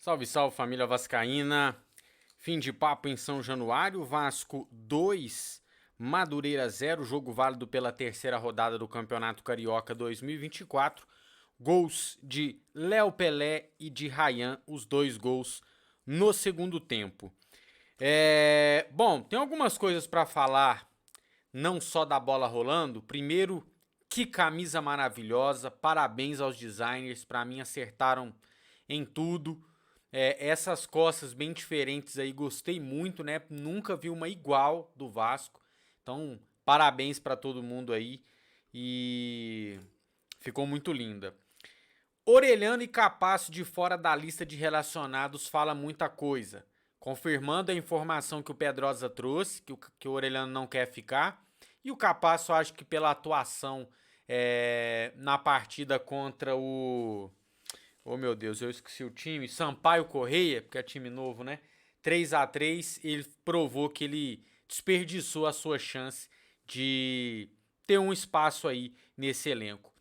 Salve, salve família vascaína. Fim de papo em São Januário, Vasco 2, Madureira 0, jogo válido pela terceira rodada do Campeonato Carioca 2024. Gols de Léo Pelé e de Ryan, os dois gols no segundo tempo. Bom, tem algumas coisas para falar, não só da bola rolando. Primeiro, que camisa maravilhosa, parabéns aos designers, para mim acertaram em tudo. Essas costas bem diferentes aí, gostei muito, né? Nunca vi uma igual do Vasco. Então, parabéns para todo mundo aí. E ficou muito linda. Orelhano e Capasso de fora da lista de relacionados fala muita coisa. Confirmando a informação que o Pedrosa trouxe, que o Orelhano não quer ficar. E o Capasso, acho que pela atuação na partida contra o... Oh, meu Deus, eu esqueci o time. Sampaio Correia, porque é time novo, né? 3-3, ele provou que ele desperdiçou a sua chance de ter um espaço aí nesse elenco.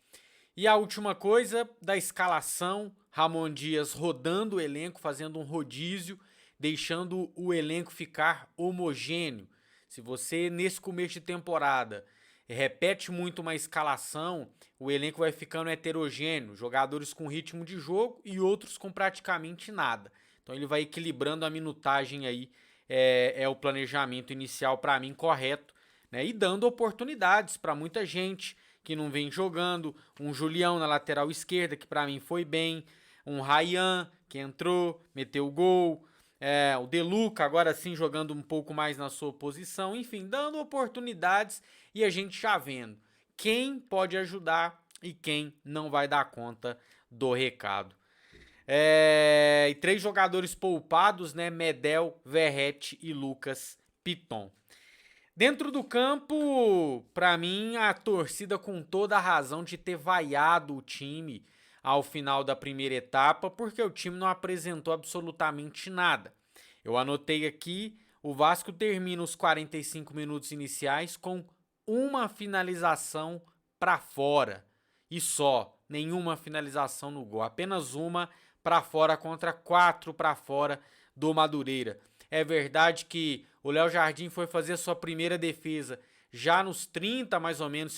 E a última coisa, da escalação, Ramon Dias rodando o elenco, fazendo um rodízio, deixando o elenco ficar homogêneo. Se você, nesse começo de temporada, repete muito uma escalação, o elenco vai ficando heterogêneo, jogadores com ritmo de jogo e outros com praticamente nada. Então ele vai equilibrando a minutagem aí, é o planejamento inicial para mim correto, né? E dando oportunidades para muita gente que não vem jogando, um Julião na lateral esquerda que para mim foi bem, um Ryan que entrou, meteu o gol, o Deluca agora sim jogando um pouco mais na sua posição, enfim, dando oportunidades e a gente já vendo quem pode ajudar e quem não vai dar conta do recado. E 3 jogadores poupados, né? Medel, Verrete e Lucas Piton. Dentro do campo, para mim, a torcida com toda a razão de ter vaiado o time ao final da primeira etapa, porque o time não apresentou absolutamente nada. Eu anotei aqui, o Vasco termina os 45 minutos iniciais com uma finalização para fora. E só, nenhuma finalização no gol, apenas uma para fora contra 4 para fora do Madureira. É verdade que o Léo Jardim foi fazer sua primeira defesa já nos 30 mais ou menos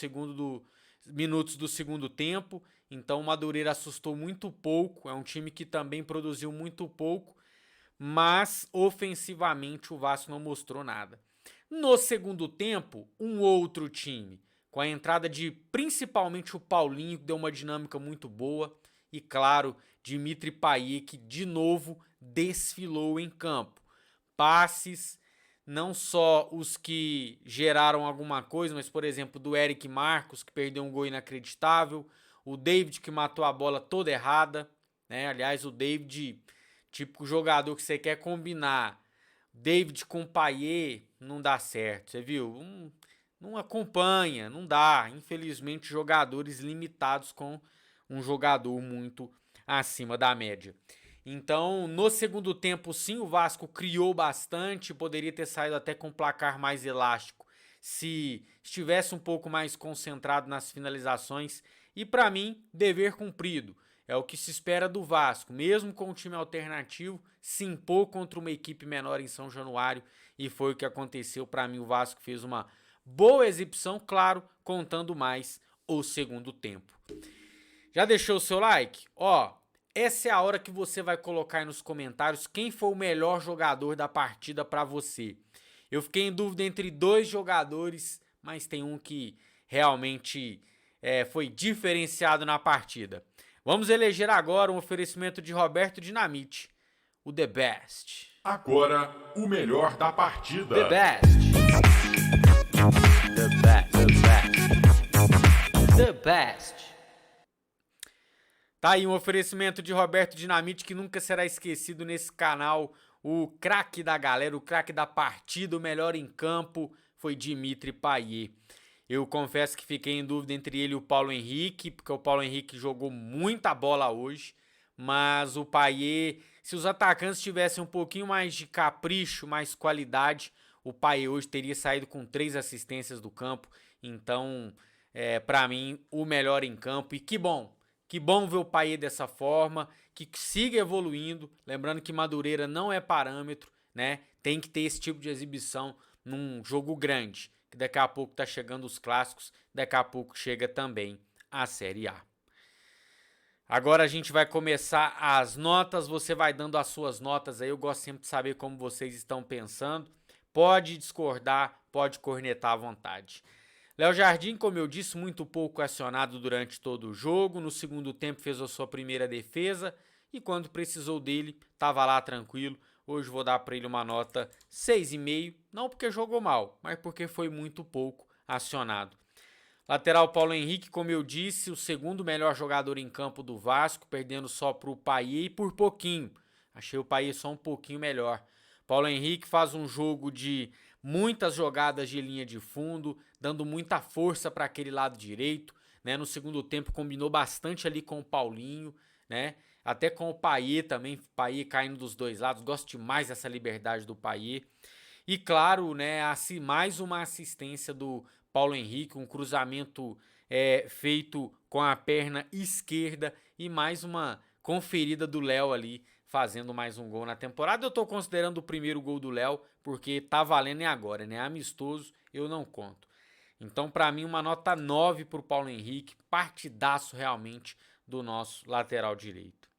minutos do segundo tempo, então o Madureira assustou muito pouco, é um time que também produziu muito pouco, mas ofensivamente o Vasco não mostrou nada. No segundo tempo, um outro time, com a entrada de principalmente o Paulinho, que deu uma dinâmica muito boa, e claro, Dimitri Payet, que de novo desfilou em campo. Passes, não só os que geraram alguma coisa, mas por exemplo do Eric Marcos, que perdeu um gol inacreditável, o David que matou a bola toda errada, né? Aliás, o David, típico jogador que você quer combinar, David com Payet, não dá certo, você viu? Não acompanha, não dá. Infelizmente, jogadores limitados com um jogador muito acima da média. Então, no segundo tempo, sim, o Vasco criou bastante, poderia ter saído até com um placar mais elástico se estivesse um pouco mais concentrado nas finalizações. E para mim, dever cumprido. É o que se espera do Vasco, mesmo com um time alternativo, se impor contra uma equipe menor em São Januário, e foi o que aconteceu. Para mim, o Vasco fez uma boa exibição, claro, contando mais o segundo tempo. Já deixou o seu like? Essa é a hora que você vai colocar aí nos comentários quem foi o melhor jogador da partida para você. Eu fiquei em dúvida entre 2 jogadores, mas tem um que realmente foi diferenciado na partida. Vamos eleger agora um oferecimento de Roberto Dinamite, o The Best. Agora, o melhor da partida. The Best. The Best. The Best. The Best. Tá aí um oferecimento de Roberto Dinamite que nunca será esquecido nesse canal. O craque da galera, o craque da partida, o melhor em campo foi Dimitri Payet. Eu confesso que fiquei em dúvida entre ele e o Paulo Henrique, porque o Paulo Henrique jogou muita bola hoje, mas o Payet, se os atacantes tivessem um pouquinho mais de capricho, mais qualidade, o Payet hoje teria saído com 3 assistências do campo. Então, para mim, o melhor em campo. E que bom Que bom ver o Payet dessa forma, que siga evoluindo. Lembrando que Madureira não é parâmetro, né? Tem que ter esse tipo de exibição num jogo grande. Que daqui a pouco tá chegando os clássicos, daqui a pouco chega também a Série A. Agora a gente vai começar as notas, você vai dando as suas notas aí, eu gosto sempre de saber como vocês estão pensando. Pode discordar, pode cornetar à vontade. Léo Jardim, como eu disse, muito pouco acionado durante todo o jogo. No segundo tempo fez a sua primeira defesa e quando precisou dele, estava lá tranquilo. Hoje vou dar para ele uma nota 6,5, não porque jogou mal, mas porque foi muito pouco acionado. Lateral Paulo Henrique, como eu disse, o segundo melhor jogador em campo do Vasco, perdendo só para o Payet e por pouquinho. Achei o Payet só um pouquinho melhor. Paulo Henrique faz um jogo de muitas jogadas de linha de fundo, dando muita força para aquele lado direito, né? No segundo tempo combinou bastante ali com o Paulinho, né? Até com o Payet também, Payet caindo dos dois lados. Gosto demais dessa liberdade do Payet. E claro, né, mais uma assistência do Paulo Henrique, um cruzamento feito com a perna esquerda e mais uma conferida do Léo ali, fazendo mais um gol na temporada. Eu tô considerando o primeiro gol do Léo, porque tá valendo agora, né? Amistoso, eu não conto. Então, para mim, uma nota 9 pro Paulo Henrique, partidaço realmente do nosso lateral direito.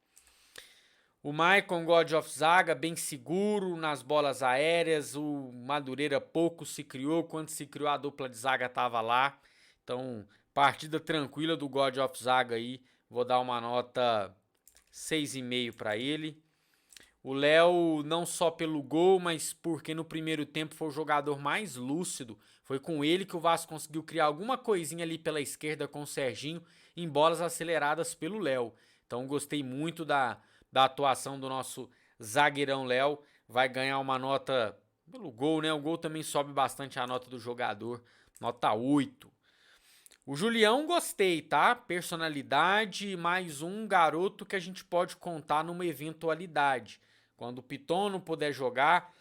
O Maicon, God of Zaga, bem seguro nas bolas aéreas. O Madureira pouco se criou. Quando se criou, a dupla de zaga estava lá. Então, partida tranquila do God of Zaga aí. Vou dar uma nota 6,5 para ele. O Léo, não só pelo gol, mas porque no primeiro tempo foi o jogador mais lúcido. Foi com ele que o Vasco conseguiu criar alguma coisinha ali pela esquerda com o Serginho, em bolas aceleradas pelo Léo. Então, gostei muito da atuação do nosso zagueirão Léo. Vai ganhar uma nota pelo gol, né? O gol também sobe bastante a nota do jogador. Nota 8. O Julião gostei, tá? Personalidade, mais um garoto que a gente pode contar numa eventualidade. Quando o Piton não puder jogar,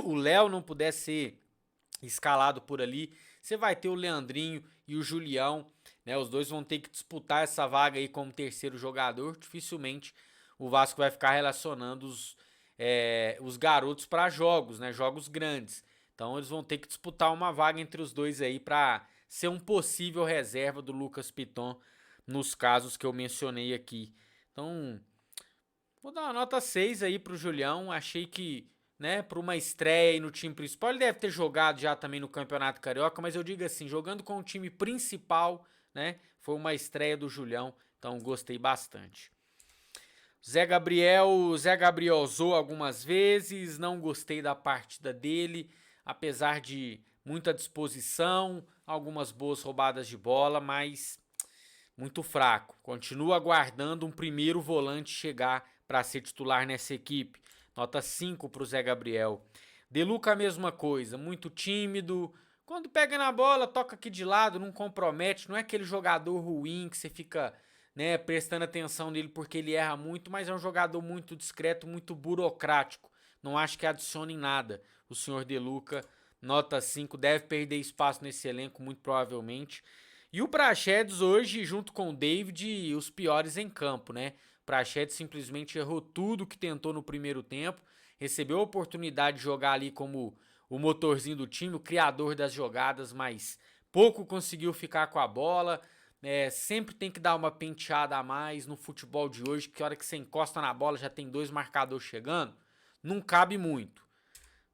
o Léo não puder ser escalado por ali, você vai ter o Leandrinho e o Julião, né? Os dois vão ter que disputar essa vaga aí como terceiro jogador. Dificilmente o Vasco vai ficar relacionando os garotos para jogos, né? Jogos grandes. Então eles vão ter que disputar uma vaga entre os dois aí para ser um possível reserva do Lucas Piton nos casos que eu mencionei aqui. Então, vou dar uma nota 6 aí pro Julião. Achei que, né, para uma estreia aí no time principal, ele deve ter jogado já também no Campeonato Carioca, mas eu digo assim, jogando com o time principal, né, foi uma estreia do Julião, então gostei bastante. Zé Gabriel zoou algumas vezes, não gostei da partida dele, apesar de muita disposição, algumas boas roubadas de bola, mas muito fraco. Continua aguardando um primeiro volante chegar para ser titular nessa equipe. Nota 5 para o Zé Gabriel. Deluca a mesma coisa, muito tímido. Quando pega na bola, toca aqui de lado, não compromete. Não é aquele jogador ruim que você fica, né, prestando atenção nele porque ele erra muito, mas é um jogador muito discreto, muito burocrático. Não acho que adicione em nada. O senhor Deluca, nota 5, deve perder espaço nesse elenco, muito provavelmente. E o Praxedes hoje, junto com o David, os piores em campo, né? O Praxedes simplesmente errou tudo que tentou no primeiro tempo, recebeu a oportunidade de jogar ali como o motorzinho do time, o criador das jogadas, mas pouco conseguiu ficar com a bola. Sempre tem que dar uma penteada a mais no futebol de hoje, que a hora que você encosta na bola já tem 2 marcadores chegando, não cabe muito.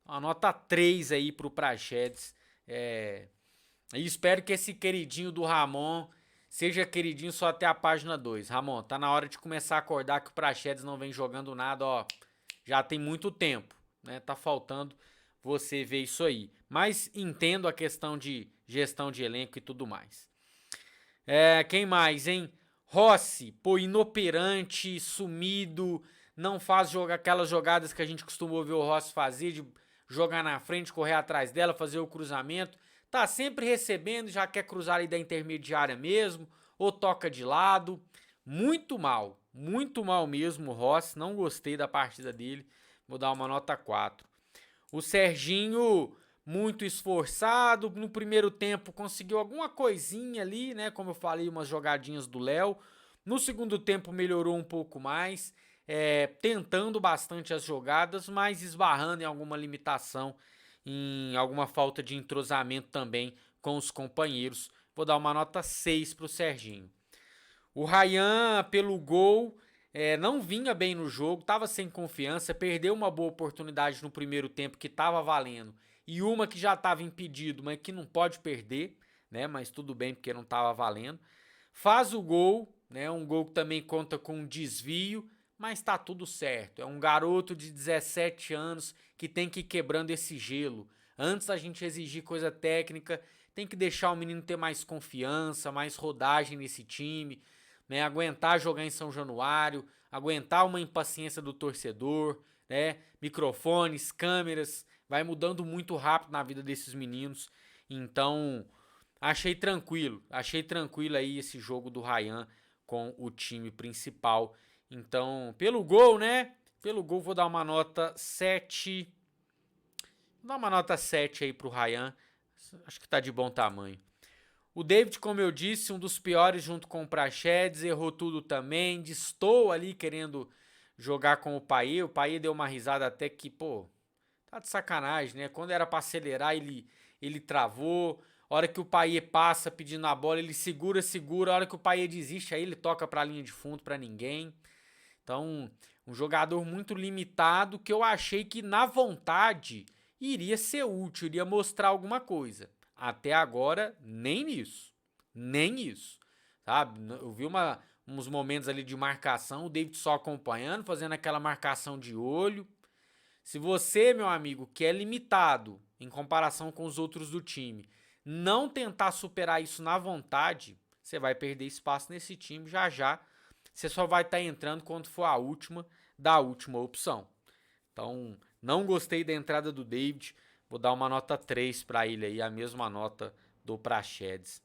Uma nota 3 aí pro Praxedes. E espero que esse queridinho do Ramon seja queridinho só até a página 2. Ramon, tá na hora de começar a acordar que o Praxedes não vem jogando nada, ó. Já tem muito tempo, né? Tá faltando você ver isso aí. Mas entendo a questão de gestão de elenco e tudo mais. Quem mais, hein? Rossi, pô, inoperante, sumido, não faz aquelas jogadas que a gente costumou ver o Rossi fazer, de jogar na frente, correr atrás dela, fazer o cruzamento. Tá sempre recebendo, já quer cruzar ali da intermediária mesmo, ou toca de lado. Muito mal mesmo o Rossi, não gostei da partida dele, vou dar uma nota 4. O Serginho, muito esforçado, no primeiro tempo conseguiu alguma coisinha ali, né, como eu falei, umas jogadinhas do Léo. No segundo tempo melhorou um pouco mais, tentando bastante as jogadas, mas esbarrando em alguma limitação, em alguma falta de entrosamento também com os companheiros. Vou dar uma nota 6 para o Serginho. O Ryan, pelo gol, não vinha bem no jogo, estava sem confiança, perdeu uma boa oportunidade no primeiro tempo que estava valendo e uma que já estava impedido, mas que não pode perder, né? Mas tudo bem porque não estava valendo. Faz o gol, né? Um gol que também conta com um desvio, mas tá tudo certo. É um garoto de 17 anos que tem que ir quebrando esse gelo. Antes da gente exigir coisa técnica, tem que deixar o menino ter mais confiança, mais rodagem nesse time, né? Aguentar jogar em São Januário, aguentar uma impaciência do torcedor, né? Microfones, câmeras, vai mudando muito rápido na vida desses meninos. Então, achei tranquilo aí esse jogo do Ryan com o time principal. Então, pelo gol, né? Pelo gol vou dar uma nota 7. Vou dar uma nota 7 aí pro Ryan. Acho que tá de bom tamanho. O David, como eu disse, um dos piores junto com o Praxedes, errou tudo também. Estou ali querendo jogar com o Payet. O Payet deu uma risada até que, pô, tá de sacanagem, né? Quando era pra acelerar, ele travou. A hora que o Payet passa pedindo a bola, ele segura. A hora que o Payet desiste, aí ele toca pra linha de fundo pra ninguém. Então, um jogador muito limitado que eu achei que na vontade iria ser útil, iria mostrar alguma coisa. Até agora, nem isso, sabe? Eu vi uns momentos ali de marcação, o David só acompanhando, fazendo aquela marcação de olho. Se você, meu amigo, que é limitado em comparação com os outros do time, não tentar superar isso na vontade, você vai perder espaço nesse time já. Você só vai estar entrando quando for a última opção. Então, não gostei da entrada do David. Vou dar uma nota 3 para ele aí, a mesma nota do Praxedes.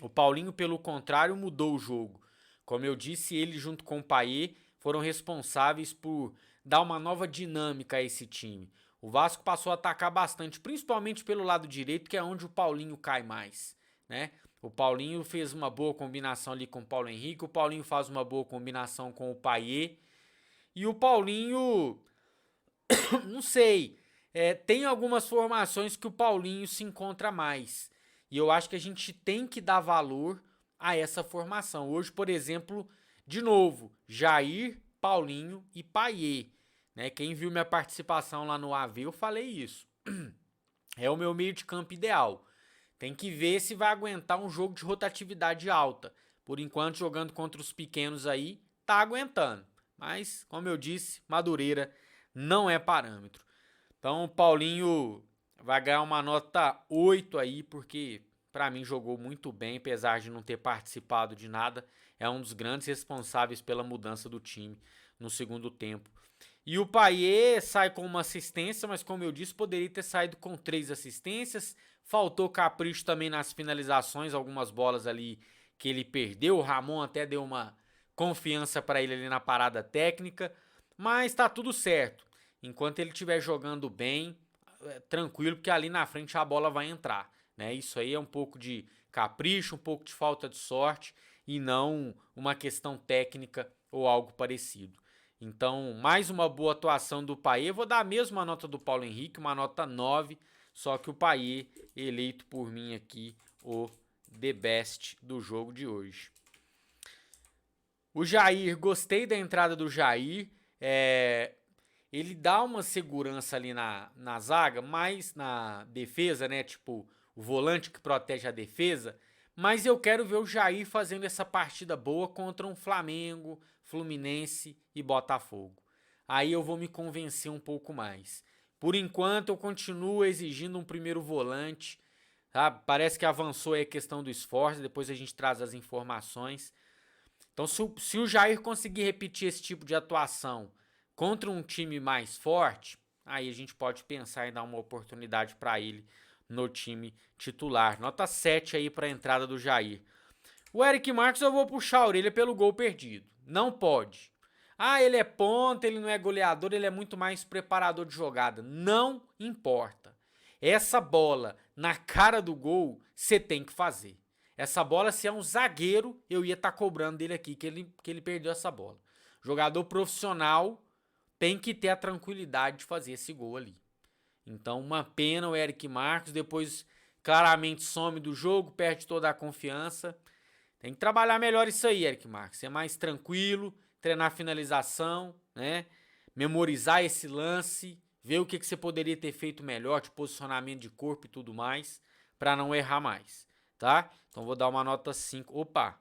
O Paulinho, pelo contrário, mudou o jogo. Como eu disse, ele junto com o Payet foram responsáveis por dar uma nova dinâmica a esse time. O Vasco passou a atacar bastante, principalmente pelo lado direito, que é onde o Paulinho cai mais, né? O Paulinho fez uma boa combinação ali com o Paulo Henrique, o Paulinho faz uma boa combinação com o Payet. E o Paulinho, não sei, tem algumas formações que o Paulinho se encontra mais. E eu acho que a gente tem que dar valor a essa formação. Hoje, por exemplo, de novo, Jair, Paulinho e Payet. Né? Quem viu minha participação lá no AV, eu falei isso. É o meu meio de campo ideal. Tem que ver se vai aguentar um jogo de rotatividade alta. Por enquanto, jogando contra os pequenos aí, tá aguentando. Mas, como eu disse, Madureira não é parâmetro. Então, o Paulinho vai ganhar uma nota 8 aí, porque para mim jogou muito bem, apesar de não ter participado de nada. É um dos grandes responsáveis pela mudança do time no segundo tempo. E o Payet sai com uma assistência, mas como eu disse, poderia ter saído com 3 assistências. Faltou capricho também nas finalizações, algumas bolas ali que ele perdeu. O Ramon até deu uma confiança para ele ali na parada técnica, mas tá tudo certo. Enquanto ele estiver jogando bem, tranquilo, porque ali na frente a bola vai entrar, né? Isso aí é um pouco de capricho, um pouco de falta de sorte e não uma questão técnica ou algo parecido. Então, mais uma boa atuação do Payet. Vou dar a mesma nota do Paulo Henrique, uma nota 9, só que o Payet eleito por mim aqui o the best do jogo de hoje. O Jair, gostei da entrada do Jair. Ele dá uma segurança ali na zaga, mais na defesa, né? Tipo, o volante que protege a defesa. Mas eu quero ver o Jair fazendo essa partida boa contra um Flamengo, Fluminense e Botafogo. Aí eu vou me convencer um pouco mais. Por enquanto eu continuo exigindo um primeiro volante. Sabe? Parece que avançou aí a questão do esforço, depois a gente traz as informações. Então se o Jair conseguir repetir esse tipo de atuação contra um time mais forte, aí a gente pode pensar em dar uma oportunidade para ele no time titular. Nota 7 aí para a entrada do Jair. O Eric Marques eu vou puxar a orelha pelo gol perdido. Não pode. Ah, ele é ponta, ele não é goleador, ele é muito mais preparador de jogada. Não importa. Essa bola na cara do gol, você tem que fazer. Essa bola, se é um zagueiro, eu ia estar cobrando dele aqui, que ele perdeu essa bola. Jogador profissional tem que ter a tranquilidade de fazer esse gol ali. Então, uma pena o Eric Marcos, depois claramente some do jogo, perde toda a confiança. Tem que trabalhar melhor isso aí, Eric Marcos. Ser mais tranquilo, treinar finalização, né? Memorizar esse lance, ver o que você poderia ter feito melhor, de posicionamento de corpo e tudo mais, para não errar mais, tá? Então vou dar uma nota 5. Opa,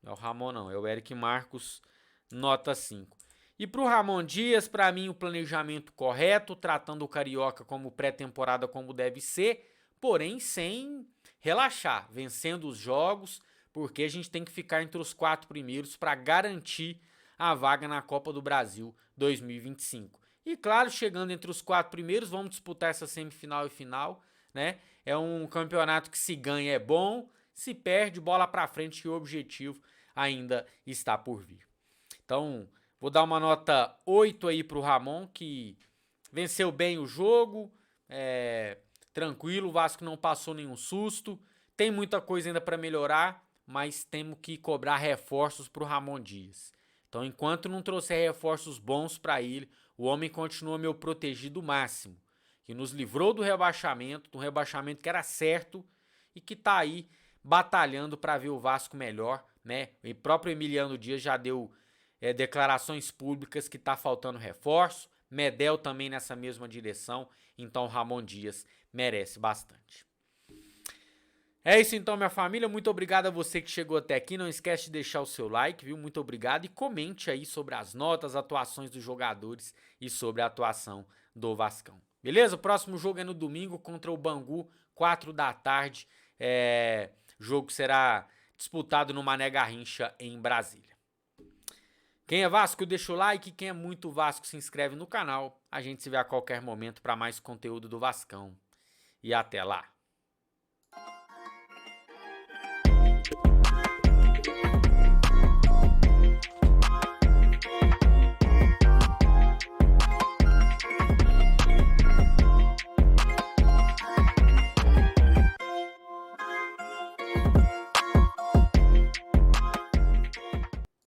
não é o Ramon não, é o Eric Marcos, nota 5. E pro Ramon Dias, para mim o planejamento correto, tratando o Carioca como pré-temporada como deve ser, porém sem relaxar, vencendo os jogos, porque a gente tem que ficar entre os 4 primeiros para garantir a vaga na Copa do Brasil 2025. E claro, chegando entre os 4 primeiros, vamos disputar essa semifinal e final, né? É um campeonato que se ganha é bom, se perde, bola para frente, que o objetivo ainda está por vir. Então, vou dar uma nota 8 aí pro Ramon, que venceu bem o jogo, tranquilo, o Vasco não passou nenhum susto, tem muita coisa ainda para melhorar, mas temos que cobrar reforços pro Ramon Dias. Então, enquanto não trouxer reforços bons para ele, o homem continua meu protegido máximo, que nos livrou do rebaixamento que era certo e que tá aí batalhando para ver o Vasco melhor, né? O próprio Emiliano Dias já deu declarações públicas que tá faltando reforço, Medel também nessa mesma direção, então o Ramon Dias merece bastante. É isso então, minha família, muito obrigado a você que chegou até aqui, não esquece de deixar o seu like, viu? Muito obrigado e comente aí sobre as notas, atuações dos jogadores e sobre a atuação do Vascão. Beleza? O próximo jogo é no domingo contra o Bangu, 4 da tarde, o jogo será disputado no Mané Garrincha em Brasília. Quem é Vasco, deixa o like, quem é muito Vasco se inscreve no canal, a gente se vê a qualquer momento para mais conteúdo do Vascão e até lá.